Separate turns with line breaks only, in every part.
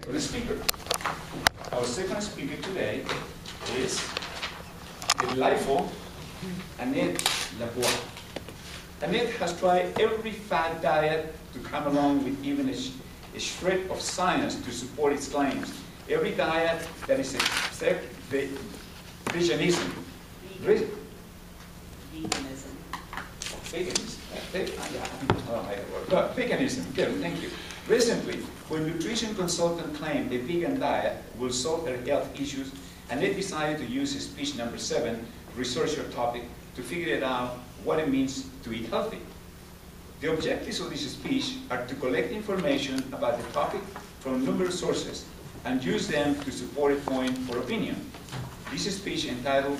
to the speaker. Our second speaker today is the delightful Annette. Annette has tried every fad diet to come along with even a shred of science to support its claims. Every diet that is except veganism.
Veganism.
Veganism, good, thank you. Recently, when nutrition consultant claimed a vegan diet will solve their health issues, Annette decided to use speech number 7, research her topic, to figure it out what it means to eat healthy. The objectives of this speech are to collect information about the topic from numerous sources and use them to support a point or opinion. This speech, entitled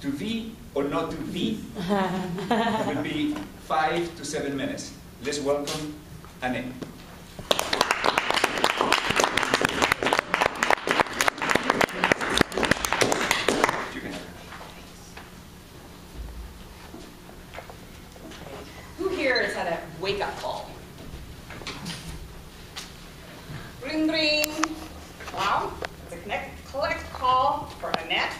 "To Be or Not to Be," will be 5 to 7 minutes. Let's welcome Annette.
Who here has had a wake-up call? Ring, ring. Wow, it's a collect call for Annette.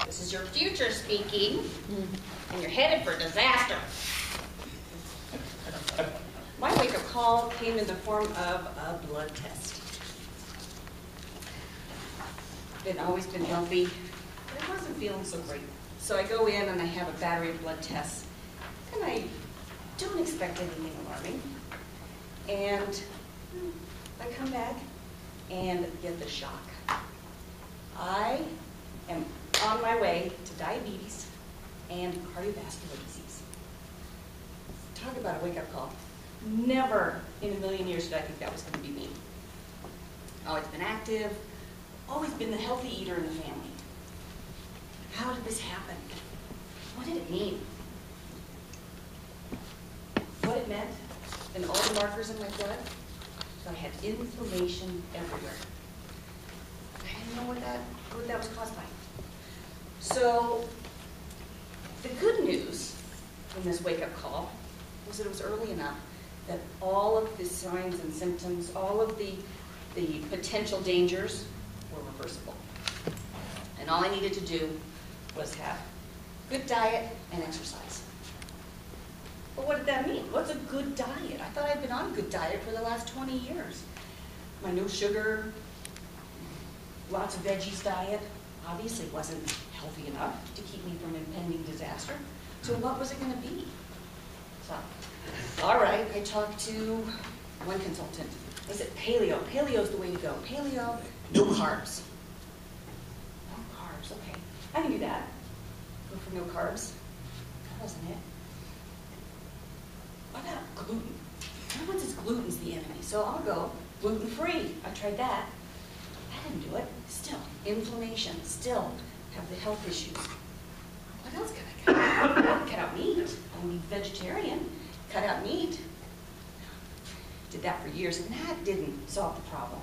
This is your future speaking, and you're headed for disaster. My wake-up call came in the form of a blood test. I've always been healthy, but I wasn't feeling so great. So I go in and I have a battery of blood tests, and I don't expect anything alarming. And I come back and get the shock. I am on my way to diabetes and cardiovascular disease. Talk about a wake-up call. Never in a million years did I think that was going to be me. Always been active, always been the healthy eater in the family. How did this happen? What did it mean? What it meant, and all the markers in my blood, so I had inflammation everywhere. I didn't know what that was caused by. So, the good news in this wake-up call was that it was early enough that all of the signs and symptoms, all of the potential dangers were reversible. And all I needed to do was have good diet and exercise. But what did that mean? What's a good diet? I thought I'd been on a good diet for the last 20 years. My no sugar, lots of veggies diet obviously wasn't healthy enough to keep me from impending disaster. So what was it going to be? So, all right, I talked to one consultant. They said paleo. Paleo's the way to go. Paleo, no carbs. No carbs, okay. I can do that. Go for no carbs. That wasn't it. What about gluten? Everyone says gluten's the enemy, so I'll go gluten-free. I tried that. That didn't do it. Still, inflammation. Still have the health issues. What else can I cut out? Cut out meat. I'll be vegetarian. Cut out meat. Did that for years, and that didn't solve the problem.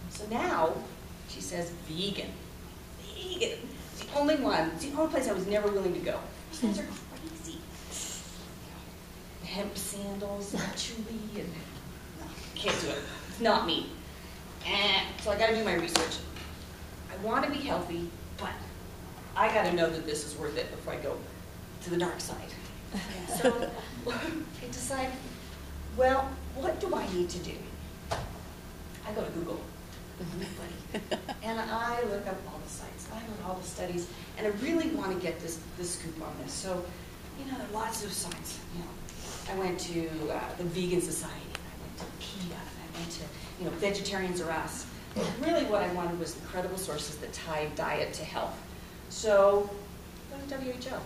So now, she says vegan. Vegan. It's the only one. It's the only place I was never willing to go. These guys are crazy. Hemp sandals, patchouli, and no, can't do it. It's not me. So I got to do my research. I want to be healthy, but I got to know that this is worth it before I go to the dark side. So I decide, well, what do I need to do? I go to Google, my buddy, and I look up all the sites. I look at all the studies, and I really want to get this scoop on this. So, there are lots of sites. I went to the Vegan Society, I went to PETA, I went to Vegetarians Are Us. And really what I wanted was incredible sources that tied diet to health. So, go to WHO.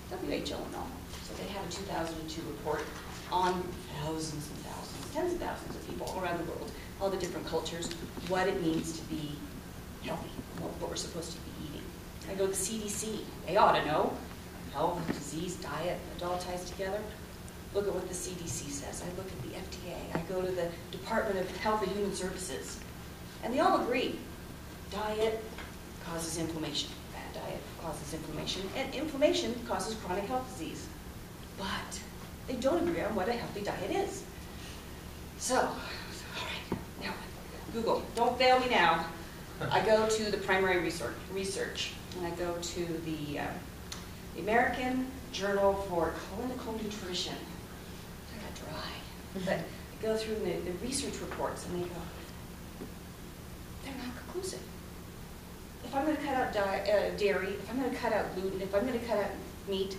WHO and all. So they have a 2002 report on thousands and thousands, tens of thousands of people all around the world, all the different cultures, what it means to be healthy, what we're supposed to be eating. I go to the CDC. They ought to know. Health, disease, diet, it all ties together. Look at what the CDC says. I look at the FDA. I go to the Department of Health and Human Services. And they all agree. Diet causes inflammation. Bad diet causes inflammation. And inflammation causes chronic health disease. But they don't agree on what a healthy diet is. So, all right, now Google, don't fail me now. I go to the primary research, and I go to the American Journal for Clinical Nutrition. I got dry. But I go through the research reports, and they go, they're not conclusive. If I'm going to cut out dairy, if I'm going to cut out gluten, if I'm going to cut out meat,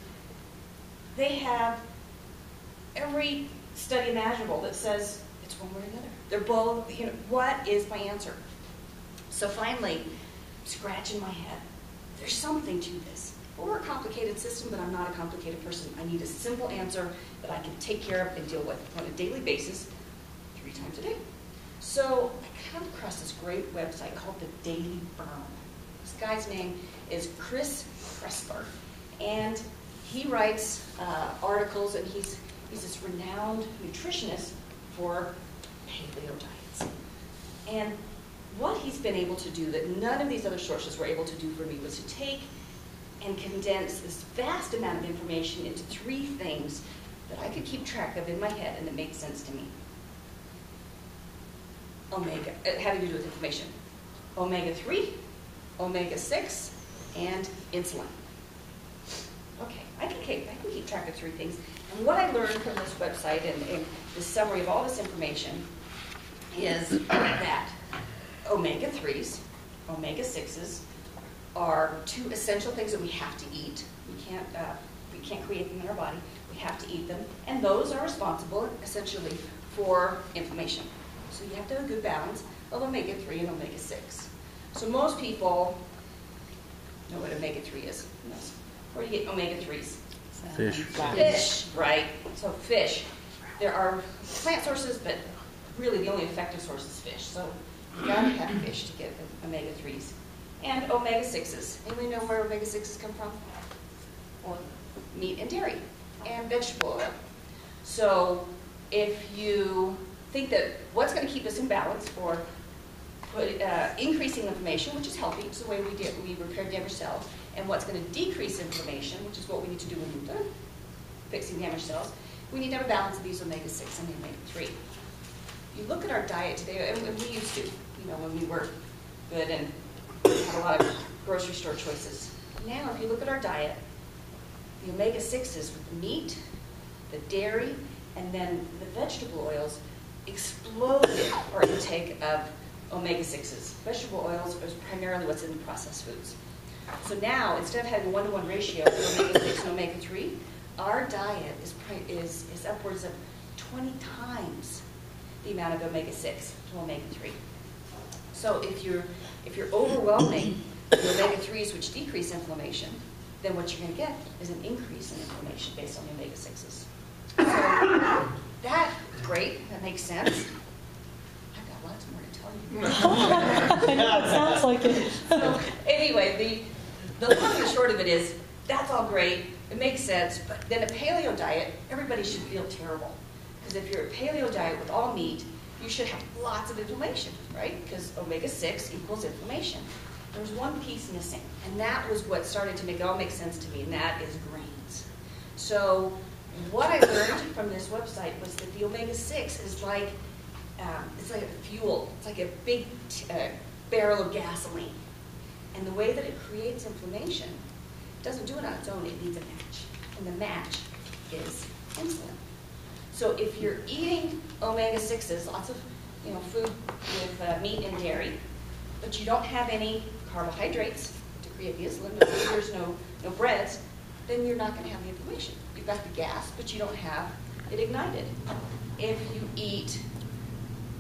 they have every study imaginable that says it's one way or another. They're both, what is my answer? So finally, scratching my head. There's something to this. We're a complicated system, but I'm not a complicated person. I need a simple answer that I can take care of and deal with on a daily basis 3 times a day. So I come across this great website called The Daily Burn. This guy's name is Chris Kressler, and he writes articles, and he's this renowned nutritionist for paleo diets. And what he's been able to do that none of these other sources were able to do for me was to take and condense this vast amount of information into 3 things that I could keep track of in my head and that made sense to me. Omega, having to do with inflammation. Omega-3, omega-6, and insulin. Okay, I can keep track of 3 things. And what I learned from this website and the summary of all this information is that omega-3s, omega-6s, are 2 essential things that we have to eat. We can't create them in our body. We have to eat them. And those are responsible, essentially, for inflammation. So you have to have a good balance of omega-3 and omega-6. So most people know what omega-3 is. Where do you get omega-3s?
Fish.
Fish, right. So fish. There are plant sources, but really the only effective source is fish. So you gotta have fish to get omega-3s. And omega-6s. Anybody know where omega-6s come from? Well, meat and dairy and vegetable oil. So if you think that what's going to keep us in balance for increasing inflammation, which is healthy, it's the way we repair damaged cells, and what's going to decrease inflammation, which is what we need to do when we're done fixing damaged cells, we need to have a balance of these omega-6 and omega-3. You look at our diet today, and we used to, when we were good and had a lot of grocery store choices. Now, if you look at our diet, the omega-6s with the meat, the dairy, and then the vegetable oils exploded our intake of omega-6s. Vegetable oils is primarily what's in the processed foods. So now, instead of having a 1-to-1 ratio of omega-6 and omega-3, our diet is upwards of 20 times the amount of omega-6 to omega-3. So if you're overwhelming the omega-3s, which decrease inflammation, then what you're going to get is an increase in inflammation based on the omega-6s. So that's great. That makes sense. I've got lots more to tell you.
I know, it sounds like it.
So anyway, the long and short of it is, that's all great. It makes sense. But then a paleo diet, everybody should feel terrible. Because if you're a paleo diet with all meat, you should have lots of inflammation, right? Because omega-6 equals inflammation. There's one piece missing, and that was what started to make it all make sense to me, and that is grains. So what I learned from this website was that the omega-6 is like, it's like a fuel. It's like a big barrel of gasoline. And the way that it creates inflammation, it doesn't do it on its own, it needs a match. And the match is insulin. So if you're eating omega-6s, lots of food with meat and dairy, but you don't have any carbohydrates to create the insulin, there's no breads, then you're not going to have the inflammation. You've got the gas, but you don't have it ignited. If you eat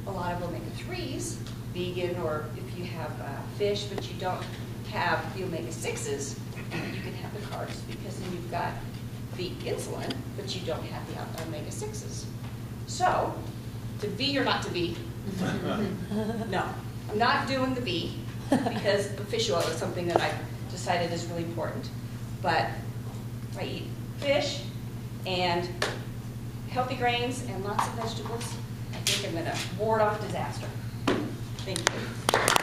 a lot of omega-3s, vegan, or if you have fish, but you don't have the omega-6s, you can have the carbs, because then you've got the insulin, but you don't have the omega-6s. So, to be or not to be? No. I'm not doing the B, because the fish oil is something that I've decided is really important. But if I eat fish and healthy grains and lots of vegetables, I think I'm going to ward off disaster. Thank you.